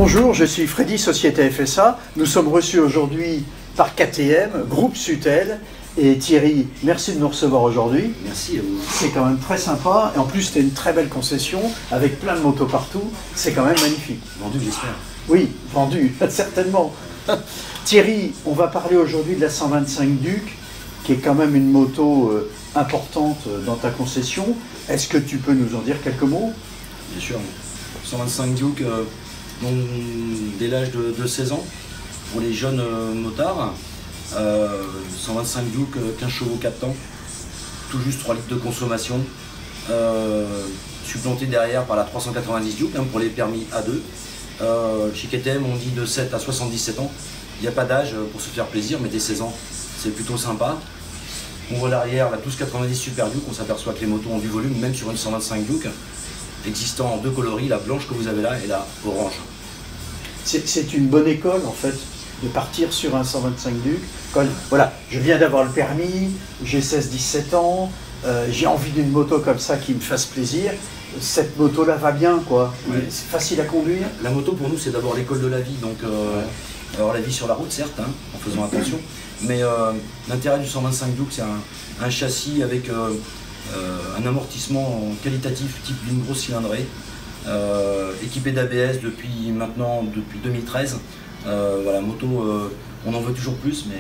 Bonjour, je suis Freddy, Société FSA. Nous sommes reçus aujourd'hui par KTM, Groupe Sutel. Et Thierry, merci de nous recevoir aujourd'hui. Merci à vous. C'est quand même très sympa. Et en plus, c'était une très belle concession avec plein de motos partout. C'est quand même magnifique. Vendu, j'espère. Oui, vendu, certainement. Thierry, on va parler aujourd'hui de la 125 Duc, qui est quand même une moto importante dans ta concession. Est-ce que tu peux nous en dire quelques mots? Bien sûr. 125 Duke, dès l'âge de 16 ans, pour les jeunes motards. 125 Duke, 15 chevaux 4 temps, tout juste 3 litres de consommation, supplanté derrière par la 390 Duke pour les permis A2. Chez KTM, on dit de 7 à 77 ans. Il n'y a pas d'âge pour se faire plaisir, mais dès 16 ans, c'est plutôt sympa. On voit l'arrière, la 1290 Super Duke, on s'aperçoit que les motos ont du volume, même sur une 125 Duke, existant en deux coloris, la blanche que vous avez là et la orange. C'est une bonne école en fait de partir sur un 125 Duc. Voilà, je viens d'avoir le permis, j'ai 16-17 ans, j'ai envie d'une moto comme ça qui me fasse plaisir. Cette moto-là va bien, quoi. Ouais. C'est facile à conduire. La moto pour nous c'est d'abord l'école de la vie, donc alors la vie sur la route certes, en faisant attention, mais l'intérêt du 125 Duc c'est un châssis avec un amortissement qualitatif type d'une grosse cylindrée, équipé d'ABS depuis 2013. Voilà, moto, on en veut toujours plus, mais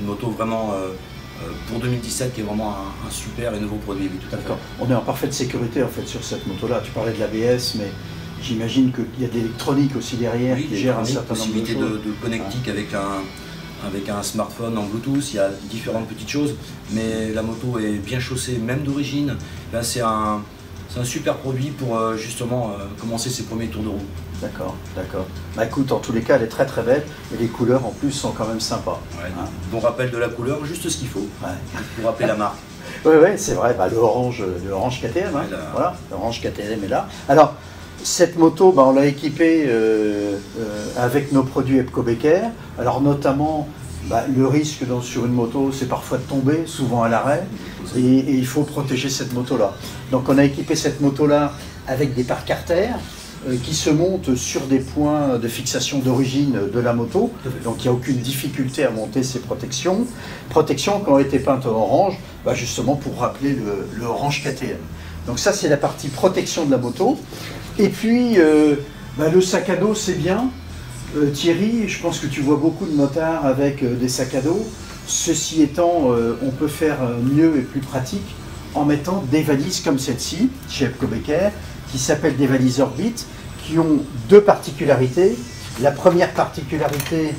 une moto vraiment pour 2017 qui est vraiment un super et nouveau produit. Oui, tout à fait. On est en parfaite sécurité en fait sur cette moto-là. Tu parlais de l'ABS, mais j'imagine qu'il y a de l'électronique aussi derrière qui gère un certain nombre de choses. Possibilité de connectique avec un smartphone en Bluetooth, il y a différentes petites choses, mais la moto est bien chaussée, même d'origine. C'est un super produit pour justement commencer ses premiers tours de roue. D'accord, d'accord. Bah écoute, en tous les cas, elle est très très belle et les couleurs en plus sont quand même sympas. Ouais, bon rappel de la couleur, juste ce qu'il faut pour rappeler la marque. Oui, ouais, c'est vrai, bah, le orange KTM, voilà, l'orange KTM est là. Alors, cette moto, bah, on l'a équipée avec nos produits EPCO Becker. Alors notamment, bah, le risque sur une moto, c'est parfois de tomber, souvent à l'arrêt, et il faut protéger cette moto-là. Donc on a équipé cette moto-là avec des pare carters qui se montent sur des points de fixation d'origine de la moto. Donc il n'y a aucune difficulté à monter ces protections. Protections qui ont été peintes en orange, bah, justement pour rappeler le orange KTM. Donc ça c'est la partie protection de la moto. Et puis bah, le sac à dos c'est bien. Thierry, je pense que tu vois beaucoup de motards avec des sacs à dos. Ceci étant, on peut faire mieux et plus pratique en mettant des valises comme celle-ci, chez EPCO Becker, qui s'appellent des valises Orbit, qui ont deux particularités. La première particularité,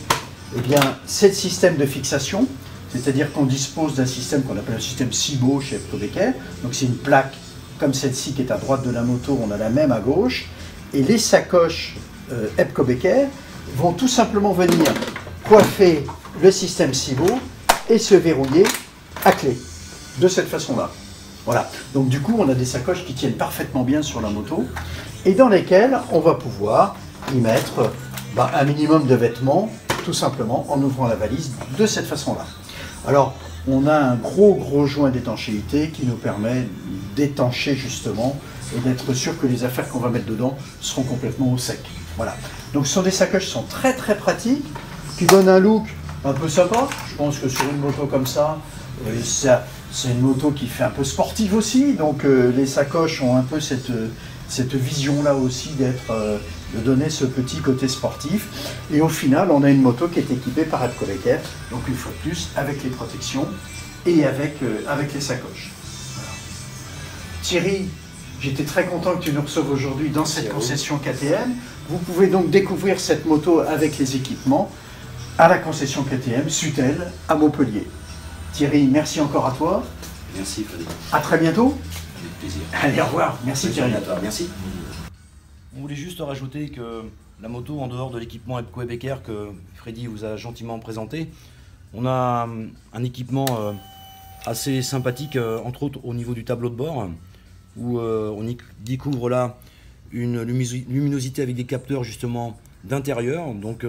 eh bien, c'est le système de fixation, c'est-à-dire qu'on dispose d'un système qu'on appelle un système SIBO chez EPCO Becker. Donc c'est une plaque comme celle-ci qui est à droite de la moto, on a la même à gauche. Et les sacoches EPCO Becker vont tout simplement venir coiffer le système SIBO et se verrouiller à clé, de cette façon-là. Voilà, donc du coup on a des sacoches qui tiennent parfaitement bien sur la moto et dans lesquelles on va pouvoir y mettre un minimum de vêtements, tout simplement en ouvrant la valise de cette façon-là. Alors on a un gros joint d'étanchéité qui nous permet d'étancher justement et d'être sûr que les affaires qu'on va mettre dedans seront complètement au sec. Voilà, donc ce sont des sacoches qui sont très pratiques, qui donnent un look un peu sympa. Je pense que sur une moto comme ça, c'est une moto qui fait un peu sportive aussi, donc les sacoches ont un peu cette vision-là aussi de donner ce petit côté sportif. Et au final, on a une moto qui est équipée par EPCO Becker, donc une fois de plus, avec les protections et avec les sacoches. Voilà. Thierry, j'étais très content que tu nous reçoives aujourd'hui dans cette concession KTM. Vous pouvez donc découvrir cette moto avec les équipements à la concession KTM Sutel à Montpellier. Thierry, merci encore à toi. Merci Frédéric. À très bientôt. Avec plaisir. Allez, au revoir. Merci Thierry. À toi. Merci. On voulait juste rajouter que la moto, en dehors de l'équipement EPCO Becker que Freddy vous a gentiment présenté, on a un équipement assez sympathique, entre autres au niveau du tableau de bord, où on y découvre là une luminosité avec des capteurs justement d'intérieur. Donc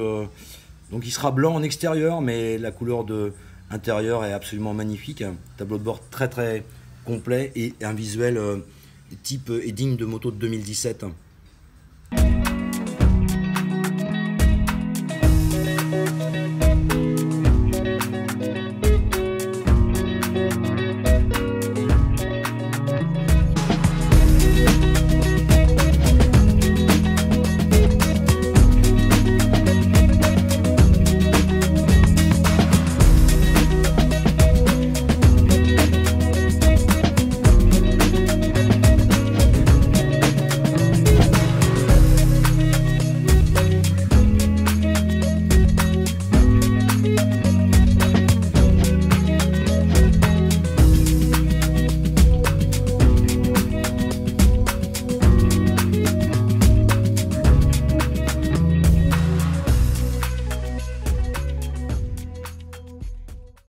il sera blanc en extérieur, mais la couleur de intérieur est absolument magnifique. Un tableau de bord très complet et un visuel type et digne de moto de 2017.